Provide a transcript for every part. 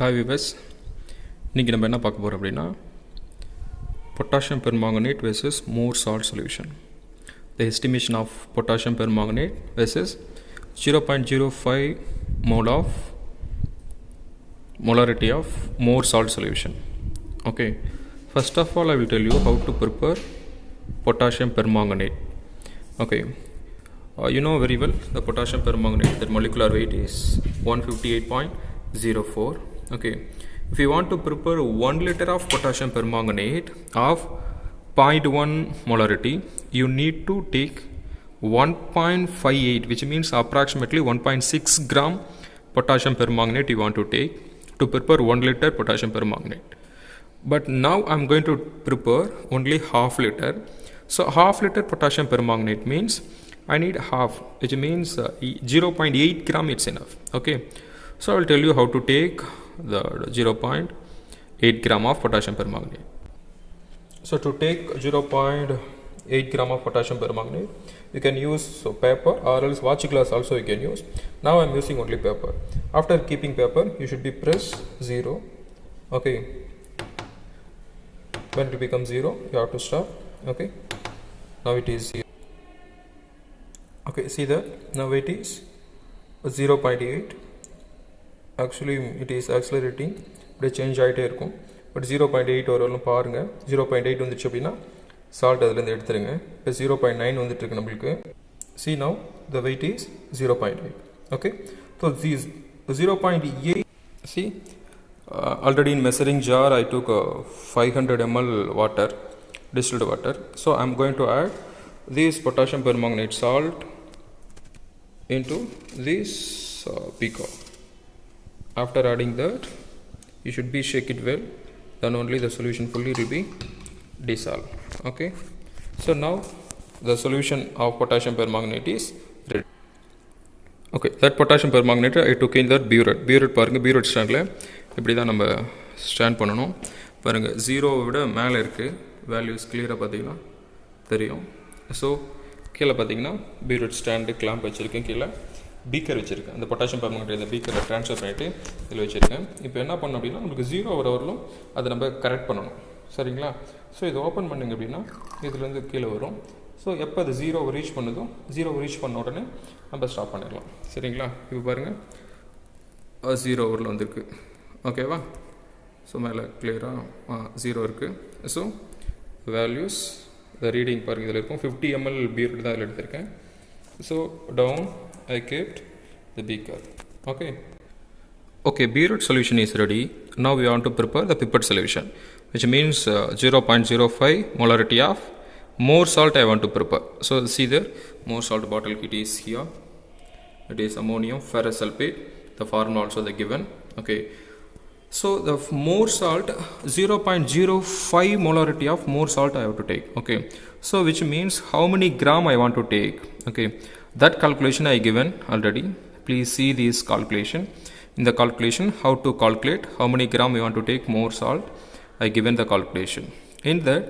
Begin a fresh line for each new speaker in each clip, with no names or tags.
Hi விவஸ், இன்றைக்கி நம்ம என்ன பார்க்க போகிறோம் அப்படின்னா potassium permanganate versus more salt solution. The estimation of potassium permanganate versus 0.05 mole of molarity of more salt solution. Okay, first of all I will tell you how to prepare potassium permanganate. Okay, you know very well the potassium permanganate, that molecular weight is 158.04. Okay, if you want to prepare 1 liter of potassium permanganate of 0.1 molarity, you need to take 1.58, which means approximately 1.6 gram potassium permanganate you want to take to prepare 1 liter potassium permanganate. But now I am going to prepare only half liter. So half liter potassium permanganate means I need half, which means 0.8 gram it's enough. Okay, so I will tell you how to take the 0.8 gram of potassium permanganate. So to take 0.8 gram of potassium permanganate, you can use paper or else watch glass also you can use. Now I am using only paper. After keeping paper, you should be press 0. Okay, when it becomes 0, you have to stop. Okay, now it is 0. Okay, see that now it is 0.8. Actually it is accelerating, இப்படி change ஆகிட்டே இருக்கும். But 0.8 வரலும் பாருங்கள். 0.8 வந்துச்சு அப்படின்னா salt அதுலேருந்து எடுத்துருங்க. இப்போ 0.9 வந்துட்டு இருக்கு நம்மளுக்கு. See now the weight is 0.8. Okay, so these 0.8. See, already in measuring jar I took 500 ml water, distilled water. So I am going to add this potassium permanganate salt into this beaker. After adding that, you should be shake it well, then only the solution fully will be dissolved. Okay, so now the solution of potassium permanganate is ready. Okay, that potassium permanganate I took in that burette பாருங்க, burette ஸ்டாண்டில் இப்படி தான் நம்ம stand பண்ணணும். பாருங்கள், 0 விட மேலே இருக்குது வேல்யூஸ் கிளியராக பார்த்தீங்கன்னா தெரியும். ஸோ கீழே பார்த்தீங்கன்னா burette ஸ்டாண்டு கிளாம்ப் வச்சுருக்கேன், கீழே பீக்கர் வச்சுருக்கேன். அந்த பொட்டாசியம் பெர்மாங்கனேட் இந்த பீக்கரில் ட்ரான்ஸ்ஃபர் பண்ணிவிட்டு இதில் வச்சுருக்கேன். இப்போ என்ன பண்ணணும் அப்படின்னா நமக்கு 0 வரலும் அதை நம்ம கரெக்ட் பண்ணணும். சரிங்களா? ஸோ இதை ஓப்பன் பண்ணிங்க அப்படின்னா இதுலேருந்து கீழே வரும். ஸோ எப்போ அது 0 ரீச் பண்ணுதோ 0 ரீச் பண்ண உடனே நம்ம ஸ்டாப் பண்ணிடலாம். சரிங்களா? இப்போ பாருங்கள் 0 வரல வந்திருக்கு. ஓகேவா? ஸோ மேலே கிளியராக 0 இருக்குது. ஸோ வேல்யூஸ் த ரீடிங் பாருங்கள் இதில் இருக்கும். 50 ml பீர் தான் இதில் எடுத்திருக்கேன். So down I kept the beaker. Okay, burette solution is ready. Now we want to prepare the pipette solution, which means 0.05 molarity of more salt I want to prepare. So see there, more salt bottle kit is here. It is ammonium ferrous sulfate. The formula also they given. Okay, so the more salt 0.05 molarity of more salt I have to take. Okay, so which means how many gram I want to take. Okay, that calculation I given already. Please see this calculation. In the calculation, how to calculate how many gram you want to take more salt, I given the calculation. In that,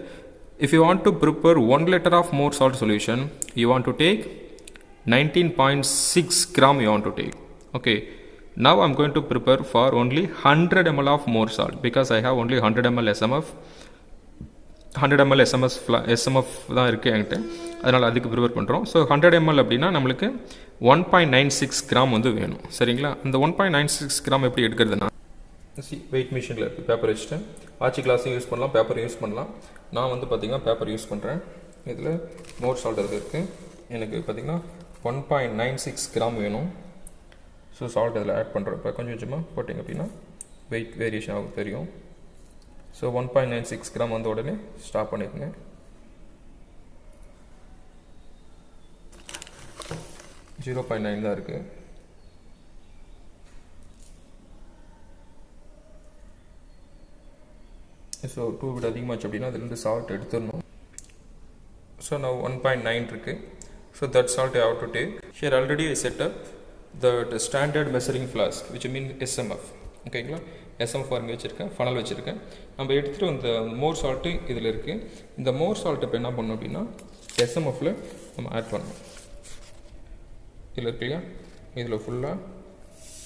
if you want to prepare 1 liter of more salt solution, you want to take 19.6 gram you want to take. Okay, now I am going to prepare for only 100 ml of more salt, because I have only 100 ml SMF. 100 ml SMF தான் இருக்குது என்கிட்ட, அதனால் அதுக்கு prepare பண்ணுறோம். So 100 ml அப்படின்னா நம்மளுக்கு 1.96 gram வந்து வேணும். சரிங்களா? அந்த 1.96 கிராம் எப்படி எடுக்கிறதுனா, வெயிட் மிஷினில் இருக்குது. பேப்பர் வச்சுட்டேன். ஆச்சி கிளாஸையும் யூஸ் பண்ணலாம், பேப்பர் யூஸ் பண்ணலாம். நான் வந்து பார்த்திங்கன்னா பேப்பர் யூஸ் பண்ணுறேன். இதில் மோர் சால்ட் இருக்குது. எனக்கு பார்த்திங்கன்னா 1.96 கிராம் வேணும். ஸோ சால்ட் இதில் ஆட் பண்ணுறப்ப கொஞ்சம் கொஞ்சமாக போட்டிங்க அப்படின்னா வெயிட் வேரியேஷன் ஆகும் தெரியும். ஸோ 1.96 கிராம் வந்த உடனே ஸ்டாப் பண்ணிக்கோங்க. ஜீரோ 0.9 தான் இருக்குது. ஸோ 2 விட அதிகமாச்சு அப்படின்னா அதுலேருந்து சால்ட் எடுத்துடணும். ஸோ நான் 1.9 இருக்குது. So that salt I have to take. Here already I set up the standard measuring flask, which means SMF. ஓகேங்களா? SMF பாருங்க வச்சுருக்கேன், ஃபனல் வச்சுருக்கேன். நம்ம எடுத்துகிட்டு இந்த மோர் சால்ட்டு இதில் இருக்குது. இந்த மோர் சால்ட்டை இப்போ என்ன பண்ணணும் அப்படின்னா SMFல நம்ம ஆட் பண்ணணும். இதில் இருக்கு இல்லையா, இதில் ஃபுல்லாக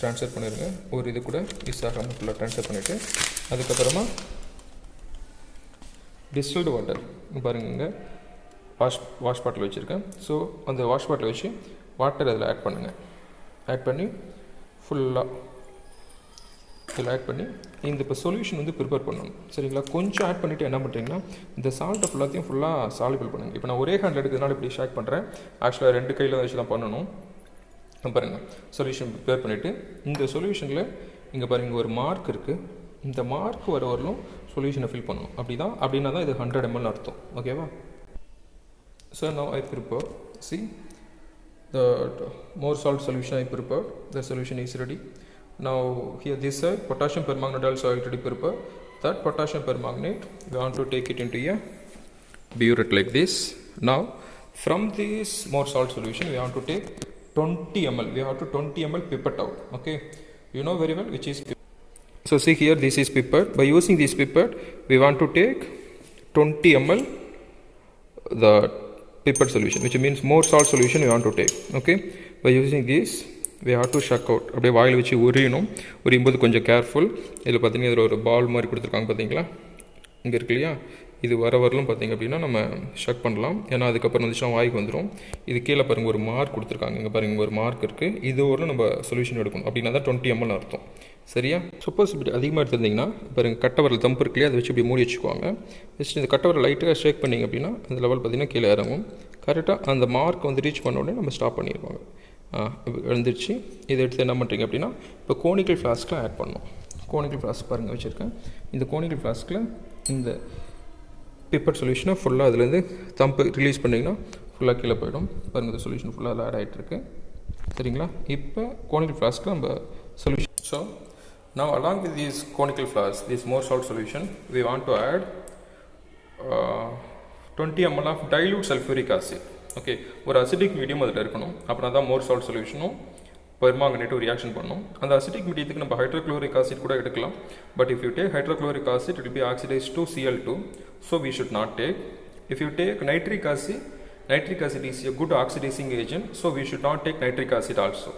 ட்ரான்ஸ்ஃபர் பண்ணிடுங்க. ஒரு இது கூட மிஸ் ஆகாமல் ஃபுல்லாக ட்ரான்ஸ்ஃபர் பண்ணிவிட்டு அதுக்கப்புறமா டிஸ்டில்டு வாட்டர் பாருங்க, வாஷ் பாட்டில் வச்சுருக்கேன். ஸோ அந்த வாஷ் பாட்டில் வச்சு வாட்டர் அதில் ஆட் பண்ணுங்கள். ஆட் பண்ணி ஃபுல்லாக இதில் ஆட் பண்ணி இந்த இப்போ சொல்யூஷன் வந்து ப்ரிப்பேர் பண்ணணும். சரிங்களா? கொஞ்சம் ஆட் பண்ணிவிட்டு என்ன பண்ணுறீங்கன்னா இந்த சால்ட்டை ஃபுல்லாக சாலிபிள் பண்ணுங்கள். இப்போ நான் ஒரே ஹேண்டில் எடுக்கிறதுனால இப்படி ஷேக் பண்ணுறேன். ஆக்சுவலாக 2 கையில் வச்சு தான் பண்ணணும். பாருங்கள், சொல்யூஷன் ப்ரிப்பேர் பண்ணிவிட்டு இந்த சொல்யூஷனில் இங்கே பாருங்கள் ஒரு மார்க் இருக்குது. இந்த மார்க் வரலும் சொல்யூஷனை ஃபில் பண்ணணும். அப்படின்னா தான் இது 100 ml அர்த்தம். ஓகேவா? So now I prepare. see the more salt solution I prepared. The solution is ready. Now here this side potassium permanganate also already prepared. That potassium permanganate we want to take it into a burette like this. Now from this more salt solution we want to take 20 ml. We have to 20 ml pipette out. Okay, you know very well which is pipette. So see here, this is pipette. By using this pipette we want to take 20 ml the pipette solution, which means more salt solution we want to take. Okay, by using this we have to shake out. அப்படியே வாயில் வச்சு உரியும் போது கொஞ்சம் careful. இதில் பார்த்தீங்கன்னா இதில் ஒரு பால் மாதிரி கொடுத்துருக்காங்க பார்த்தீங்களா, இங்கே இருக்கு இல்லையா, இது வரலும் பார்த்தீங்க அப்படின்னா நம்ம ஷக் பண்ணலாம். ஏன்னா அதுக்கப்புறம் வந்துச்சுன்னா வாய்க்கு வந்துடும். இது கீழே பாருங்கள் ஒரு மார்க் கொடுத்துருக்காங்க, இங்கே பாருங்கள் ஒரு மார்க் இருக்குது. இது ஒரு நம்ம சொல்யூஷன் எடுக்கணும். அப்படின்னா தான் 20 ml அர்த்தம். சரியா? சப்போஸ் இப்படி அதிகமாக எடுத்துருந்தீங்கன்னா பாருங்கள் கட்டவரல் தம்பு இருக்கு இல்லையா, அதை வச்சு இப்படி மூடி வச்சுக்குவாங்க. வச்சுட்டு இந்த கட்டவரல் லைட்டாக ஷேக் பண்ணிங்க அப்படின்னா அந்த லெவல் பார்த்திங்கன்னா கீழே இறங்கும். கரெக்டாக அந்த மார்க் வந்து ரீச் பண்ண உடனே நம்ம ஸ்டாப் பண்ணிடுவாங்க. எழுந்திரிச்சு இதை எடுத்து என்ன பண்ணுறீங்க அப்படின்னா இப்போ கோனிக்கல் ஃப்ளாஸ்கில் ஆட் பண்ணணும். கோனிக்கல் ஃப்ளாஸ்க் பாருங்கள் வச்சுருக்கேன். இந்த கோனிக்கல் ஃப்ளாஸ்கில் இந்த பிப்பட் சொல்யூஷனை ஃபுல்லாக அதுலேருந்து தம்பு ரிலீஸ் பண்ணிங்கன்னா ஃபுல்லாக கீழே போயிடும். பாருங்கள் இந்த சொல்யூஷன் ஃபுல்லாக அதில் ஆட் ஆகிட்டுருக்கு. சரிங்களா? இப்போ கோனிக்கல் ஃப்ளாஸ்கில் நம்ம solution. So now along with this conical flask, this more salt solution, we want to add 20 ml of dilute sulfuric acid. Okay, ஒரு அசிடிக் மீடியம் அதில் இருக்கணும். அப்படின்னா தான் மோர் சால்ட் சொல்யூஷனும் பெர்மாங்கனேட்டும் ரியாக்ஷன் பண்ணணும். அந்த அசிடிக் மீடியத்துக்கு நம்ம ஹைட்ரோக்ளோரிக் ஆசிட் கூட எடுக்கலாம். But if you take hydrochloric acid, it will be oxidized to Cl2, so we should not take. If you take nitric acid is a good oxidizing agent, so we should not take nitric acid also.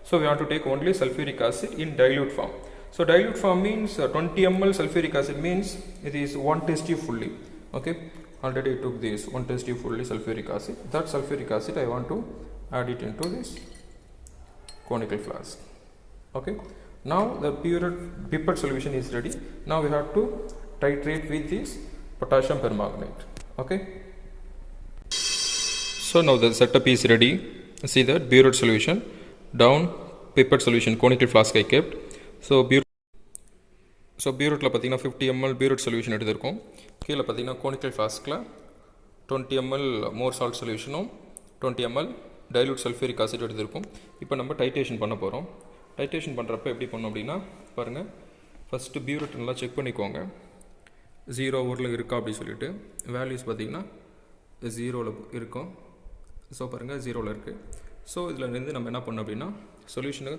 So we want to take only sulfuric acid in dilute form. So dilute form means 20 ml sulfuric acid means it is 1 test tube fully. Okay, already I took this 1 test tube fully sulfuric acid. That sulfuric acid I want to add it into this conical flask. Okay, now the pure pipette solution is ready. Now we have to titrate with this potassium permanganate. Okay, so now the setup is ready. See that burette solution down, pipette solution conical flask I kept. So பியூரெட்டில் பார்த்தீங்கன்னா 50 ml burette solution எடுத்திருக்கோம். கீழே பார்த்தீங்கன்னா conical ஃப்ளாஸ்கில் 20 ml Mohr salt சொல்யூஷனும் 20 ml dilute sulphuric acid எடுத்திருக்கோம். இப்போ நம்ம டைட்ரேஷன் பண்ண போகிறோம். டைட்ரேஷன் பண்ணுறப்ப எப்படி பண்ணோம் அப்படின்னா பாருங்கள், ஃபஸ்ட்டு பியூரெட் நல்லா செக் பண்ணிக்கோங்க 0 ஊரில் இருக்கா அப்படின்னு சொல்லிட்டு. வேல்யூஸ் பார்த்தீங்கன்னா 0ல் இருக்கும். ஸோ பாருங்கள் 0ல் இருக்குது. ஸோ இதில் இருந்து நம்ம என்ன பண்ணோம் அப்படின்னா சொல்யூஷனை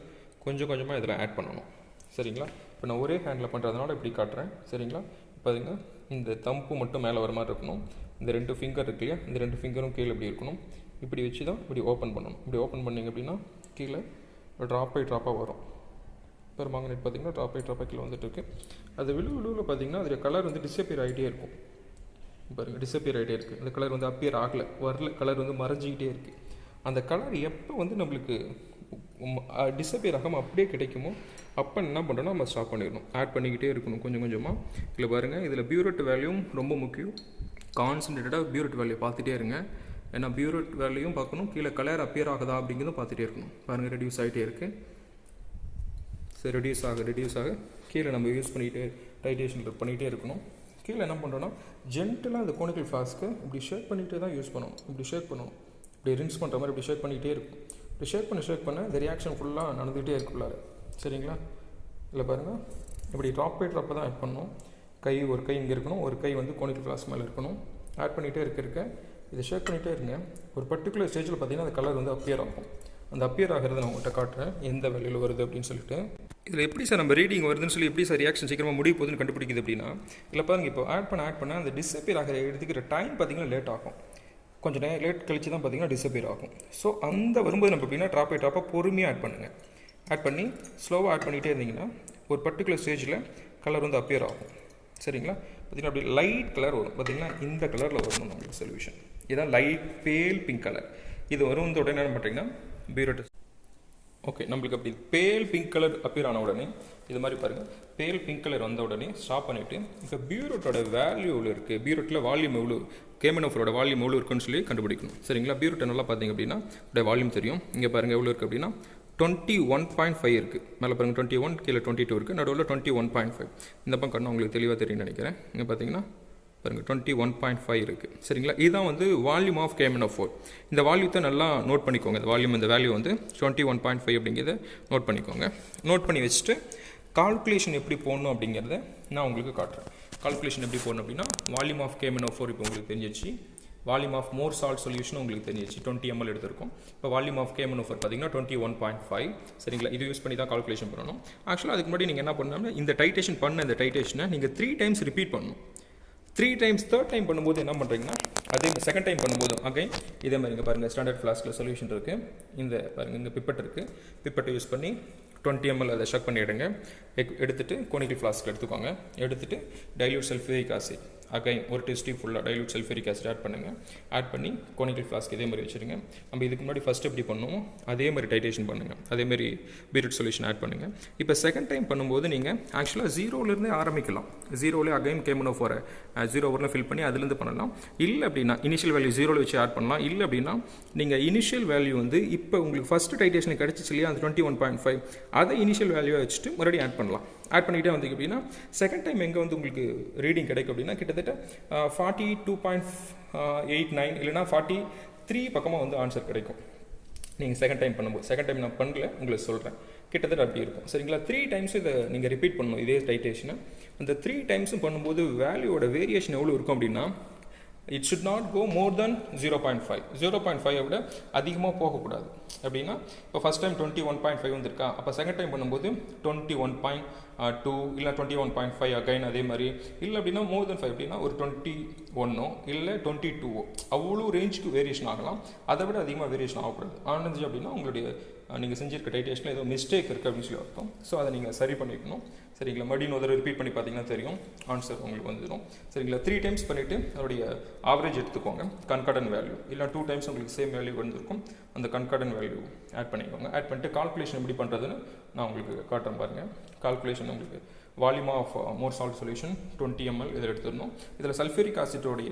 கொஞ்சம் கொஞ்சமாக இதில் ஆட் பண்ணணும். சரிங்களா? இப்போ நான் ஒரே ஹேண்டில் பண்ணுறதுனால இப்படி காட்டுறேன். சரிங்களா? பாருங்க, இந்த தம்பு மட்டும் மேலே வர மாதிரி இருக்கணும். இந்த 2 ஃபிங்கர் இருக்கு இல்லையா, இந்த 2 ஃபிங்கரும் கீழே இப்படி இருக்கணும். இப்படி வச்சு தான் இப்படி ஓப்பன் பண்ணணும். இப்படி ஓப்பன் பண்ணிங்க அப்படின்னா கீழே ட்ராப் பை ட்ராப்பாக வரும். பெர்மாங்கனேட் பார்த்திங்கன்னா ட்ராப் பை ட்ராப்பாக கீழே வந்துட்டு இருக்குது. அது விழுவில் பார்த்திங்கன்னா அதில் கலர் வந்து டிஸப்பியர் ஆகிட்டே இருக்கும். பாருங்கள், டிஸப்பியர் ஆகிட்டே இருக்குது. அந்த கலர் வந்து அப்பியர் ஆகலை, வரல, கலர் வந்து மறைஞ்சிக்கிட்டே இருக்குது. அந்த கலர் எப்போ வந்து நம்மளுக்கு டிஸப்பியர் ஆகாமல் அப்படியே கிடைக்குமோ அப்போ என்ன பண்ணுறோன்னா நம்ம ஸ்டாப் பண்ணிடணும். ஆட் பண்ணிக்கிட்டே இருக்கணும் கொஞ்சம் கொஞ்சமாக. இதில் பாருங்கள், இதில் பியூரெட் வேல்யூவும் ரொம்ப முக்கியம். கான்சன்ட்ரேட்டடாக பியூரெட் வேல்யூ பார்த்துட்டே இருங்க. ஏன்னா பியூரெட் வேல்யூயும் பார்க்கணும், கீழே கலர் அப்பியர் ஆகுதா அப்படிங்கிறதும் பார்த்துட்டே இருக்கணும். பாருங்கள், ரெடியூஸ் ஆகிட்டே இருக்குது. சரி, ரெடியூஸ் ஆக கீழே நம்ம யூஸ் பண்ணிகிட்டே டைட்ரேஷன் பண்ணிகிட்டே இருக்கணும். கீழே என்ன பண்ணுறோன்னா ஜென்டலாக இந்த கோனிக்கல் ஃப்ளாஸ்க்கு இப்படி ஷேக் பண்ணிகிட்டே தான் யூஸ் பண்ணணும். இப்படி ஷேக் பண்ணணும், இப்படி ரின்ஸ் பண்ணுற மாதிரி இப்படி ஷேக் பண்ணிகிட்டே இருக்கும். இப்படி ஷேக் பண்ண இந்த ரியாக்ஷன் ஃபுல்லாக நடந்துகிட்டே இருக்குள்ளாரு. சரிங்களா? இல்லை பாருங்கள், இப்படி ட்ராப் பை ட்ராப்பை தான் ஆட் பண்ணணும். ஒரு கை இங்கே இருக்கணும், ஒரு கை வந்து கோனிக்கல் ஃப்ளாஸ்க் மேலே இருக்கணும். ஆட் பண்ணிகிட்டே இருக்க இதை ஷேக் பண்ணிகிட்டே இருங்க. ஒரு பர்டிகுலர் ஸ்டேஜில் பார்த்தீங்கன்னா அந்த கலர் வந்து அப்பியர் ஆகும். அந்த அப்பியர் ஆகிறத நான் உங்கள்கிட்ட காட்டுறேன் எந்த வேலையில் வருது அப்படின்னு சொல்லிட்டு. இதில் எப்படி சார் நம்ம ரீடிங் வருதுன்னு சொல்லி எப்படி சார் ரியாக்ஷன் சீக்கிரமாக முடிய போகுதுன்னு கண்டுபிடிக்குது அப்படின்னா, இல்லை பாருங்கள், இப்போ ஆட் பண்ண அந்த டிஸப்பியர் ஆகிற எடுத்துக்கிற டைம் பார்த்தீங்கன்னா லேட் ஆகும். கொஞ்சம் லேட் கழிச்சு தான் பார்த்தீங்கன்னா டிஸப்பியர் ஆகும். ஸோ அந்த வரும்போது நம்ம எப்படின்னா ட்ராப் பை ட்ராப்பாக பொறுமையாக ஆட் பண்ணுங்கள். ஆட் பண்ணி ஸ்லோவாக ஆட் பண்ணிகிட்டே இருந்தீங்கன்னா ஒரு பர்டிகுலர் ஸ்டேஜில் கலர் வந்து அப்பியர் ஆகும். சரிங்களா? பார்த்திங்கன்னா அப்படி லைட் கலர் வரும். பார்த்திங்கன்னா இந்த கலரில் வரணும் நம்மளுக்கு சொல்யூஷன். இதுதான் லைட் பேல் பிங்க் கலர். இது வரும் இந்த உடனே என்ன பண்ணுறீங்கன்னா பியூரோட். ஓகே, நம்மளுக்கு அப்படி பேல் பிங்க் கலர் அப்பியர் ஆன உடனே இது மாதிரி பாருங்கள், பேல் பிங்க் கலர் வந்த உடனே ஸ்டாப் பண்ணிவிட்டு இப்போ பியூரோட்டோட வேல்யூ எவ்வளோ இருக்குது, பியூரோட்டில் வால்யூம் எவ்வளோ, கேமனோஃபரோட வால்யூம் எவ்வளோ இருக்குன்னு சொல்லி கண்டுபிடிக்கணும். சரிங்களா? பியூரோட்டை நல்லா பார்த்தீங்க அப்படின்னா அப்படியே வால்யூம் தெரியும். இங்கே பாருங்கள் எவ்வளோ இருக்குது அப்படின்னா 21.5 இருக்குது. மேலே பாருங்கள் 21, கீழே 22 இருக்குது, நடுவில் 21.5. இந்த பக்கம் உங்களுக்கு தெளிவாக தெரியும்னு நினைக்கிறேன். இங்கே பார்த்தீங்கன்னா பாருங்கள் 21.5 இருக்குது. சரிங்களா? இதுதான் வந்து வால்யூம் ஆஃப் KMnO4. இந்த வால்யூத்தை நல்லா நோட் பண்ணிக்கோங்க. இந்த வால்யூம் இந்த வேல்யூ வந்து 21.5 அப்படிங்கிறத நோட் பண்ணிக்கோங்க. நோட் பண்ணி வச்சுட்டு கால்குலேஷன் எப்படி போடணும் அப்படிங்கிறத நான் உங்களுக்கு காட்டுறேன். கால்குலேஷன் எப்படி போடணும் அப்படின்னா வால்யூம் ஆஃப் KMnO4 இப்போ உங்களுக்கு தெரிஞ்சிச்சு. Volume of Mohr salt solution உங்களுக்கு தெரிஞ்சிச்சு. 20 ml எடுத்திருக்கோம். இப்போ வால்யூம் ஆஃப் KMnO4 பார்த்தீங்கன்னா 21.5. சரிங்களா? இது யூஸ் பண்ணி தான் கால்குலேஷன் பண்ணணும். ஆக்சுவலாக அதுக்கு முன்னாடி நீங்கள் என்ன பண்ணணும்னா இந்த டைட்டேஷன் பண்ண இந்த டைட்டேஷனை நீங்கள் 3 டைம்ஸ் ரிப்பீட் பண்ணணும். 3 டைம்ஸ் தேர்ட் டைம் பண்ணும்போது என்ன பண்ணுறீங்கன்னா அதே செகண்ட் டைம் பண்ணும்போது அகைன் இதே மாதிரி இங்கே பாருங்கள் ஸ்டாண்டர்ட் ஃப்ளாஸ்கில் சொல்யூஷன் இருக்குது. இந்த பாருங்கள் இங்கே பிப்பட் இருக்குது. பிப்பட்டை யூஸ் பண்ணி 20 ml அதை ஷக் பண்ணி எடுத்துகிட்டு கோனிக்கல் ஃப்ளாஸ்க் எடுத்துக்கோங்க. எடுத்துகிட்டு டைல்யூட் சல்ஃபியூரிக் ஆசிட் அகைன் ஒரு டெஸ்டி ஃபுல்லாக டைல்யூட் சல்ஃபியூரிக் ஆசிட் ஆட் பண்ணுங்கள். ஆட் பண்ணி கோனிக்கல் ஃப்ளாஸ்க் இதே மாதிரி வச்சுருங்க. நம்ம இதுக்கு முன்னாடி ஃபஸ்ட் எப்படி பண்ணுவோம் அதே மாதிரி டைட்டேஷன் பண்ணுங்கள். அதேமாதிரி பீரியட் சொல்யூஷன் ஆட் பண்ணுங்கள். இப்போ செகண்ட் டைம் பண்ணும்போது நீங்கள் ஆக்சுவலாக 0லேருந்தே ஆரம்பிக்கலாம். 0லே அகைன் KMnO4 0 வரலாம் ஃபில் பண்ணி அதுலேருந்து பண்ணலாம். இல்லை அப்படின்னா இனிஷியல் வேல்யூ 0ல் வச்சு ஆட் பண்ணலாம். இல்லை அப்படின்னா நீங்கள் இனிஷியல் வேல்யூ வந்து இப்போ உங்களுக்கு ஃபஸ்ட்டு டைட்டேஷன் கிடச்சிச்சு இல்லையா அந்த 21.5 அதை இனிஷியல் வேல்யூவாக வச்சுட்டு மறுபடியும் ஆட் பண்ணலாம். ஆட் பண்ணிகிட்டே வந்தீங்க அப்படின்னா செகண்ட் டைம் எங்கே வந்து உங்களுக்கு ரீடிங் கிடைக்கும் அப்படின்னா கிட்டத்தட்ட 42.89 இல்லைனா 43 பக்கமாக வந்து ஆன்சர் கிடைக்கும். நீங்கள் செகண்ட் டைம் பண்ணும்போது செகண்ட் டைம் நான் பண்ணல உங்களுக்கு சொல்கிறேன். கிட்டத்தட்ட அப்படி இருக்கும். சரிங்களா? 3 டைம்ஸும் இதை நீங்கள் ரிப்பீட் பண்ணணும் இதே டைட்டேஷனை. அந்த 3 டைம்ஸும் பண்ணும்போது வேல்யூவோட வேரியேஷன் எவ்வளோ இருக்கும் அப்படின்னா இட் ஷுட் நாட் கோ மோர் தென் 0.5. 0.5 விட அதிகமாக போகக்கூடாது. அப்படின்னா இப்போ ஃபஸ்ட் டைம் 21.5 வந்துருக்கா, அப்போ செகண்ட் டைம் பண்ணும்போது 21.2 இல்லை 21.5 அகைன் அதே மாதிரி. இல்லை அப்படின்னா மோர் தென் 5 அப்படின்னா ஒரு 21 இல்லை 22 அவ்வளோ ரேஞ்சுக்கு வேரியேஷன் ஆகலாம். அதை விட அதிகமாக வேரியேஷன் ஆகக்கூடாது. ஆனஞ்சு அப்படின்னா உங்களுடைய நீங்கள் செஞ்சிருக்க டைட்டேஷனில் ஏதோ மிஸ்டேக் இருக்குது அப்படின்னு சொல்லி அர்த்தம். ஸோ அதை நீங்கள் சரி பண்ணிக்கணும். சரிங்களா? மறுபடியும் ஒரு ரிப்பீட் பண்ணி பார்த்தீங்கன்னா தெரியும் ஆன்சர் உங்களுக்கு வந்துடும். சரிங்களா? 3 டைம்ஸ் பண்ணிவிட்டு அதோடைய ஆவரேஜ் எடுத்துக்கோங்க. கன்கார்டன் வேல்யூ இல்லை 2 டைம்ஸ் உங்களுக்கு சேம் வேல்யூ வந்துருக்கும். அந்த கன்கார்டன் வேல்யூ ஆட் பண்ணிக்கோங்க. ஆட் பண்ணிட்டு கால்குலேஷன் எப்படி பண்ணுறதுன்னு நான் உங்களுக்கு காட்டுறேன் பாருங்கள். கால்குலேஷன் உங்களுக்கு volume of Mohr salt solution 20 ml இதில் எடுத்துடணும். இதில் சல்ஃபியூரிக் ஆசிட்டோடைய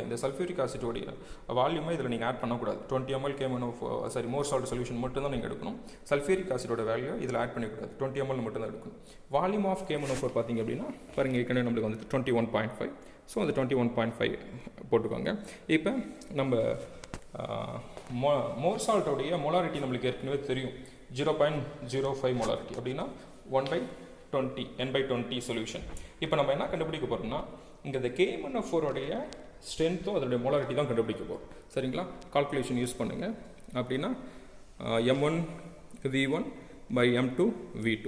வால்யூமை இதில் நீங்கள் ஆட் பண்ணக்கூடாது. 20 ml மோர் சால்ட் சொல்யூஷன் மட்டும் தான் நீங்கள் எடுக்கணும். சல்ஃபியூரிக் ஆசிட்டோட வேல்யூ இதில் ஆட் பண்ணிக்கூடாது. 20 ml மட்டும் தான் எடுக்கணும். வால்யூம் ஆஃப் KMnO4 பார்த்தீங்க அப்படின்னா பாருங்கள் ஏற்கனவே நம்மளுக்கு வந்து 21.5. ஸோ அந்த 21.5 போட்டுக்கோங்க. இப்போ நம்ம மோர் சால்ட்டோடைய மொலாரிட்டி நம்மளுக்கு ஏற்கனவே தெரியும் 0.05 மொலாரிட்டி அப்படின்னா 1/20 n/20 சொல்யூஷன். இப்போ நம்ம என்ன கண்டுபிடிக்க போகிறோம்னா இங்கே இந்த KMnO4 ஸ்ட்ரென்த்தும் அதோடைய மொலாரிட்டி தான் கண்டுபிடிக்க போகிறோம். சரிங்களா? கால்குலேஷன் யூஸ் பண்ணுங்கள். அப்படின்னா m1 v1 by m2 v2